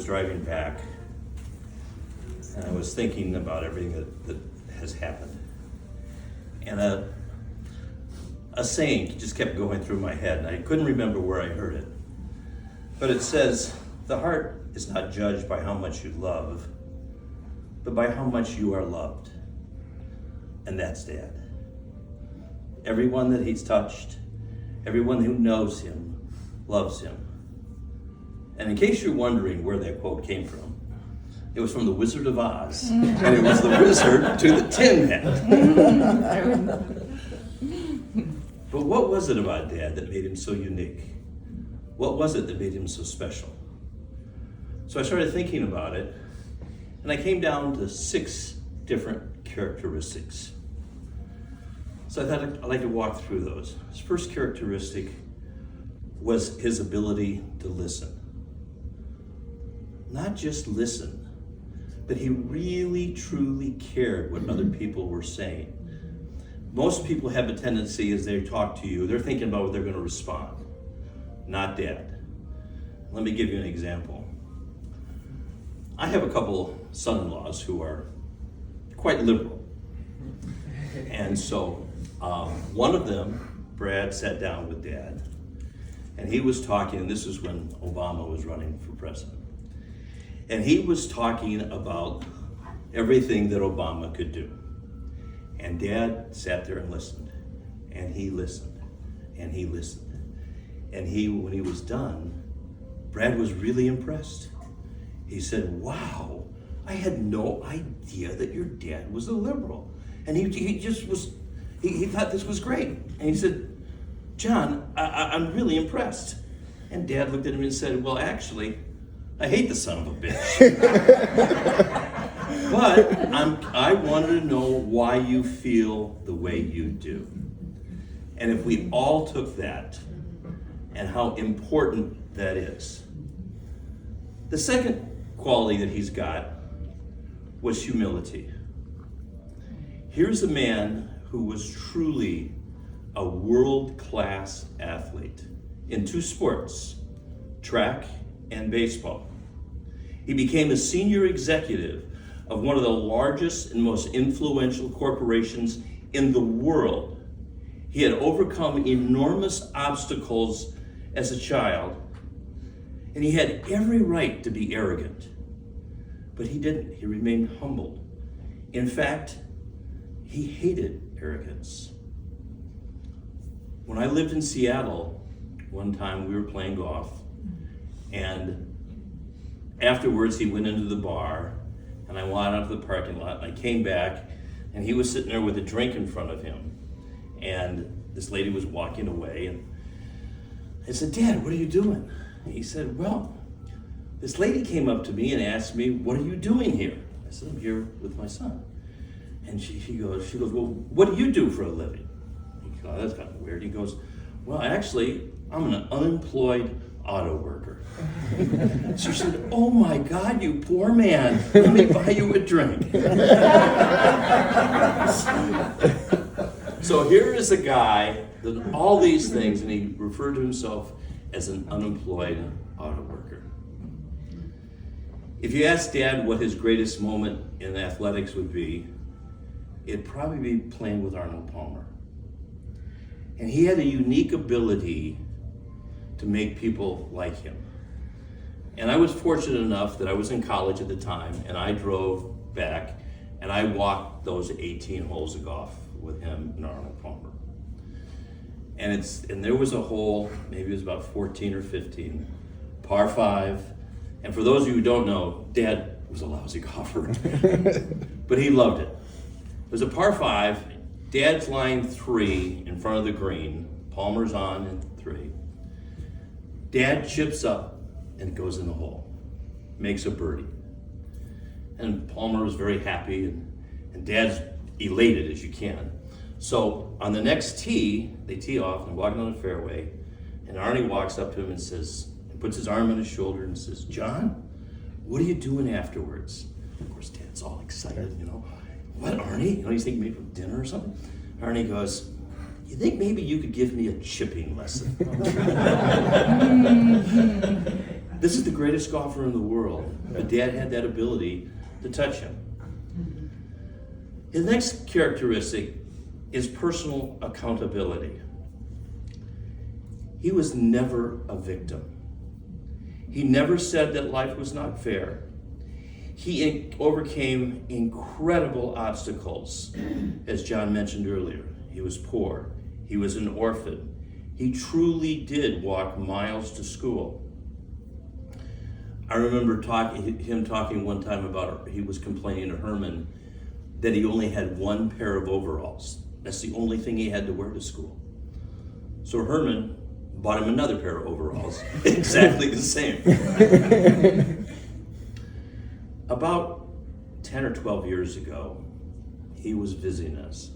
was driving back, and I was thinking about everything that has happened. And a saying just kept going through my head, and I couldn't remember where I heard it. But it says, the heart is not judged by how much you love, but by how much you are loved. And that's Dad. Everyone that he's touched, everyone who knows him, loves him. And in case you're wondering where that quote came from, it was from The Wizard of Oz, and it was the wizard to the Tin Man. But what was it about Dad that made him so unique? What was it that made him so special? So I started thinking about it, and I came down to 6 different characteristics. So I thought I'd like to walk through those. His first characteristic was his ability to listen. Not just listen, but he really, truly cared what other people were saying. Most people have a tendency as they talk to you, they're thinking about what they're going to respond. Not Dad. Let me give you an example. I have a couple son-in-laws who are quite liberal. And so one of them, Brad, sat down with Dad, and he was talking, and this is when Obama was running for president. And he was talking about everything that Obama could do. And Dad sat there and listened, and he listened, and he listened. And when he was done, Brad was really impressed. He said, wow, I had no idea that your dad was a liberal. And he just was, he thought this was great. And he said, John, I'm really impressed. And Dad looked at him and said, well, actually, I hate the son of a bitch. But I wanted to know why you feel the way you do. And if we all took that and how important that is. The second quality that he's got was humility. Here's a man who was truly a world-class athlete in 2 sports, track and baseball. He became a senior executive of one of the largest and most influential corporations in the world. He had overcome enormous obstacles as a child, and he had every right to be arrogant. But he didn't. He remained humbled. In fact, he hated arrogance. When I lived in Seattle, one time we were playing golf, and afterwards he went into the bar, and I went out to the parking lot, and I came back, and he was sitting there with a drink in front of him, and this lady was walking away, and I said, Dad, what are you doing? And he said, well, this lady came up to me and asked me, what are you doing here? I said, I'm here with my son. And she goes, well, what do you do for a living? He goes, oh, that's kind of weird. He goes, well, actually, I'm an unemployed auto worker. She said, oh my God, you poor man. Let me buy you a drink. So here is a guy that all these things, and he referred to himself as an unemployed auto worker. If you ask Dad what his greatest moment in athletics would be, it'd probably be playing with Arnold Palmer. And he had a unique ability to make people like him. And I was fortunate enough that I was in college at the time, and I drove back, and I walked those 18 holes of golf with him and Arnold Palmer. And there was a hole, maybe it was about 14 or 15, par 5. And for those of you who don't know, Dad was a lousy golfer, but he loved it. It was a par 5, Dad's line 3 in front of the green, Palmer's on in 3. Dad chips up and goes in the hole, makes a birdie. And Palmer was very happy, and Dad's elated as you can. So on the next tee, they tee off and walking on the fairway, and Arnie walks up to him and says, and puts his arm on his shoulder and says, John, what are you doing afterwards? Of course, Dad's all excited, you know. What, Arnie? You know, he's thinking maybe from dinner or something. Arnie goes, you think maybe you could give me a chipping lesson? This is the greatest golfer in the world, but Dad had that ability to touch him. His next characteristic is personal accountability. He was never a victim. He never said that life was not fair. He overcame incredible obstacles, as John mentioned earlier. He was poor. He was an orphan. He truly did walk miles to school. I remember him talking one time about, he was complaining to Herman that he only had one pair of overalls. That's the only thing he had to wear to school. So Herman bought him another pair of overalls, exactly the same. About 10 or 12 years ago, he was visiting us,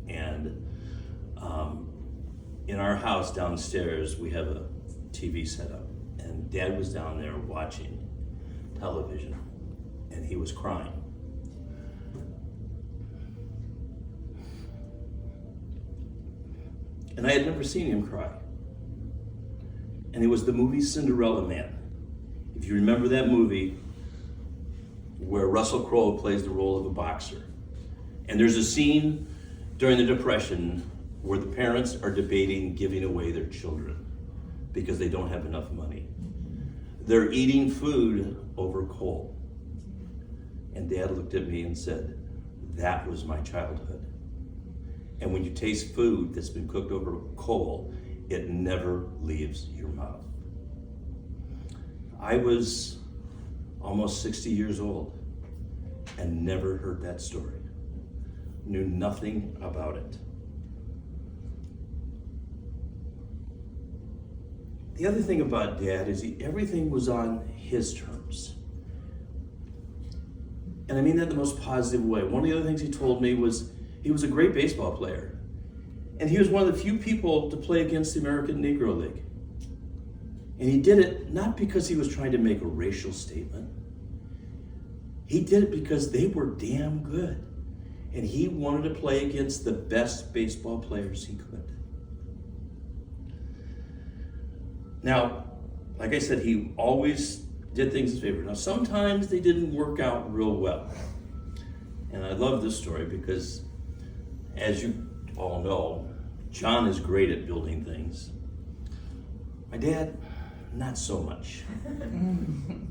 and in our house downstairs, we have a TV set up, and Dad was down there watching television, and he was crying. And I had never seen him cry. And it was the movie Cinderella Man. If you remember that movie, where Russell Crowe plays the role of a boxer. And there's a scene during the Depression where the parents are debating giving away their children because they don't have enough money. They're eating food over coal. And Dad looked at me and said, "That was my childhood." And when you taste food that's been cooked over coal, it never leaves your mouth. I was almost 60 years old and never heard that story. Knew nothing about it. The other thing about Dad is everything was on his terms. And I mean that in the most positive way. One of the other things he told me was he was a great baseball player. And he was one of the few people to play against the American Negro League. And he did it not because he was trying to make a racial statement. He did it because they were damn good. And he wanted to play against the best baseball players he could. Now, like I said, he always did things in his favor. Now, sometimes they didn't work out real well. And I love this story because, as you all know, John is great at building things. My dad, not so much.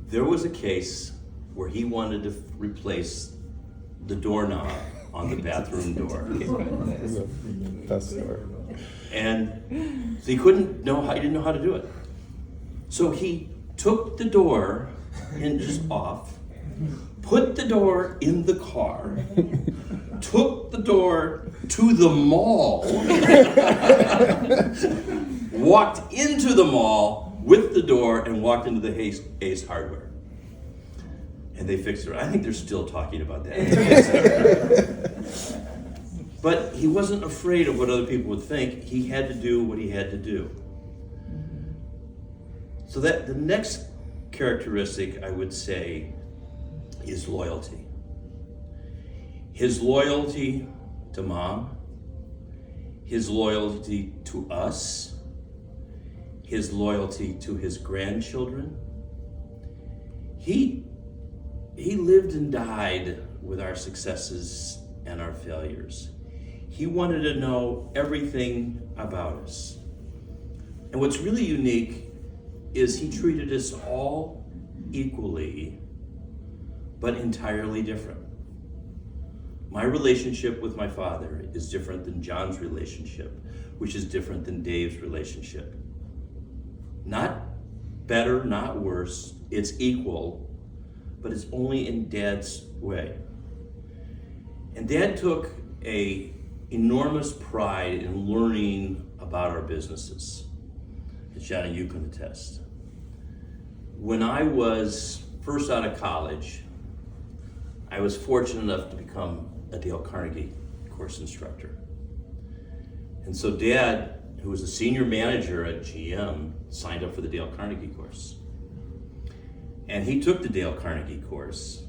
There was a case where he wanted to replace the doorknob on the bathroom door. Best story. And he didn't know how to do it. So he took the door hinges off, put the door in the car, took the door to the mall, walked into the mall with the door, and walked into the Ace Hardware. And they fixed it. I think they're still talking about that. But he wasn't afraid of what other people would think. He had to do what he had to do. So that the next characteristic, I would say, is loyalty. His loyalty to Mom, his loyalty to us, his loyalty to his grandchildren. He lived and died with our successes and our failures. He wanted to know everything about us. And what's really unique is he treated us all equally, but entirely different. My relationship with my father is different than John's relationship, which is different than Dave's relationship. Not better, not worse, it's equal, but it's only in Dad's way. And Dad took an enormous pride in learning about our businesses, as John and you can attest. When I was first out of college, I was fortunate enough to become a Dale Carnegie course instructor. And so Dad, who was a senior manager at GM, signed up for the Dale Carnegie course. And he took the Dale Carnegie course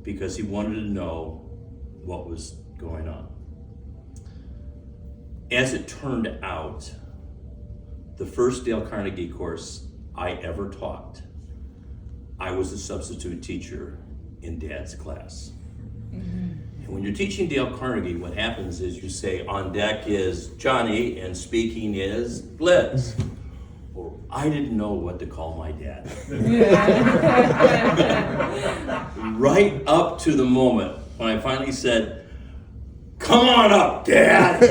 because he wanted to know what was going on. As it turned out, the first Dale Carnegie course I ever taught I was a substitute teacher in Dad's class. And when you're teaching Dale Carnegie, what happens is you say, on deck is Johnny and speaking is Liz. Well, I didn't know what to call my dad. Right up to the moment when I finally said, "Come on up, Dad."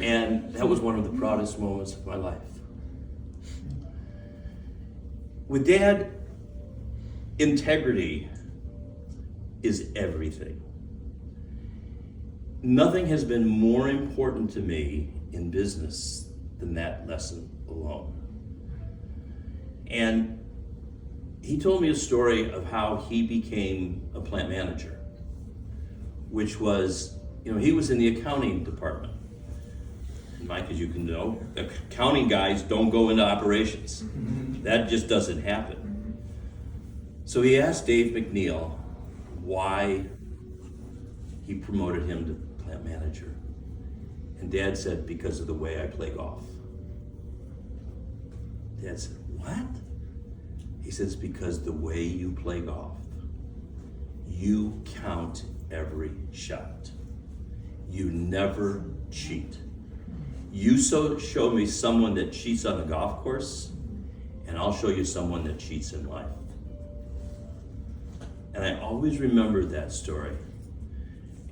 And that was one of the proudest moments of my life. With Dad, integrity is everything. Nothing has been more important to me in business than that lesson alone. And he told me a story of how he became a plant manager, which was, he was in the accounting department. And Mike, as you can know, accounting guys don't go into operations. That just doesn't happen. So he asked Dave McNeil why he promoted him to plant manager. And Dad said, because of the way I play golf. Dad said, what? He says, because the way you play golf, you count every shot. You never cheat. You show me someone that cheats on the golf course, and I'll show you someone that cheats in life. And I always remembered that story.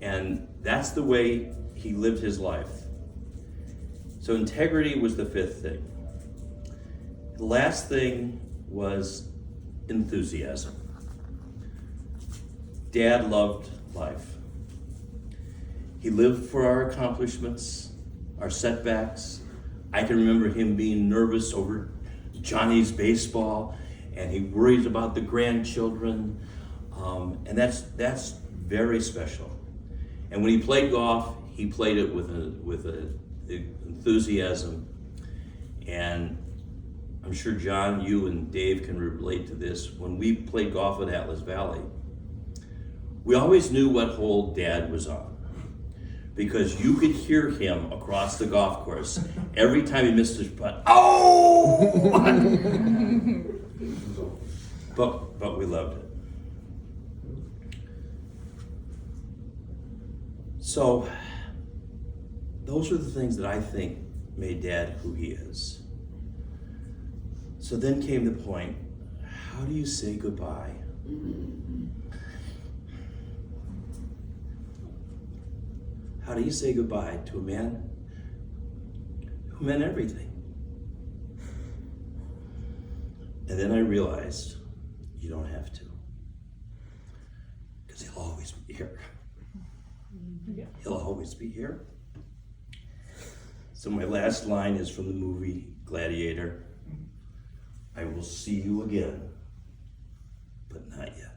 And that's the way he lived his life. So integrity was the fifth thing. The last thing was enthusiasm. Dad loved life. He lived for our accomplishments, our setbacks. I can remember him being nervous over Johnny's baseball, and he worries about the grandchildren, and that's very special. And when he played golf, he played it with an enthusiasm. And I'm sure John, you and Dave can relate to this. When we played golf at Atlas Valley, we always knew what hole Dad was on, because you could hear him across the golf course every time he missed his putt. Oh! but we loved it. So those are the things that I think made Dad who he is. So then came the point, how do you say goodbye? How do you say goodbye to a man who meant everything? And then I realized you don't have to, because he'll always be here. He'll always be here. So my last line is from the movie Gladiator. I will see you again, but not yet.